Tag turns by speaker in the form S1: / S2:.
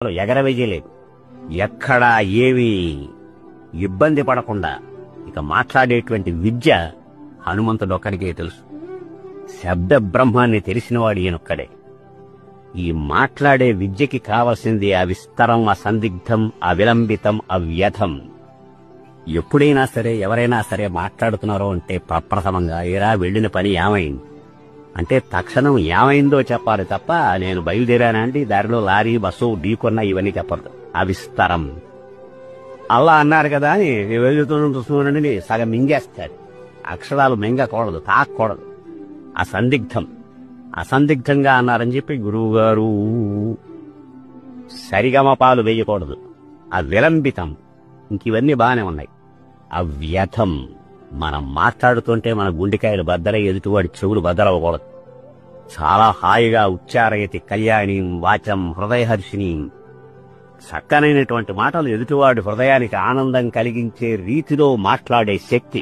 S1: ఎగరవేయలేదు. ఎక్కడా ఏమీ ఇబ్బంది పడకుండా ఇక మాట్లాడేటువంటి విద్య హనుమంతుడొక్కడికే తెలుసు. శబ్ద బ్రహ్మాన్ని తెలిసినవాడు ఈయనొక్కడే. ఈ మాట్లాడే విద్యకి కావలసింది అవిస్తరం, అసందిగ్ధం, అవిలంబితం, అవ్యథం. ఎప్పుడైనా సరే ఎవరైనా సరే మాట్లాడుతున్నారో అంటే ప్రప్రథమంగా ఏరా వెళ్ళిన పని ఏమైంది అంటే తక్షణం ఏమైందో చెప్పాలి తప్ప నేను బయలుదేరానా అండి, దారిలో లారీ బస్సు ఢీకొన్నా ఇవన్నీ చెప్పరు. అవిస్తరం. అల్లా అన్నారు కదా అని వెళ్తుండీ సగం మింగేస్తాడు. అక్షరాలు మింగకూడదు, తాకూడదు. అసందిగ్ధం, అసందిగ్ధంగా అన్నారని చెప్పి గురువు గారు సరిగమపాలు వేయకూడదు. అవిలంబితం, ఇంక ఇవన్నీ బాగానే ఉన్నాయి. అవ్యథం, మనం మాట్లాడుతుంటే మన గుండెకాయలు బద్దలై ఎదుటివాడి చెవులు బద్దలవ్వకూడదు. చాలా హాయిగా ఉచ్చారయతి కళ్యాణి వాచం హృదయహర్షిణి, చక్కనైనటువంటి మాటలు ఎదుటివాడి హృదయానికి ఆనందం కలిగించే రీతిలో మాట్లాడే శక్తి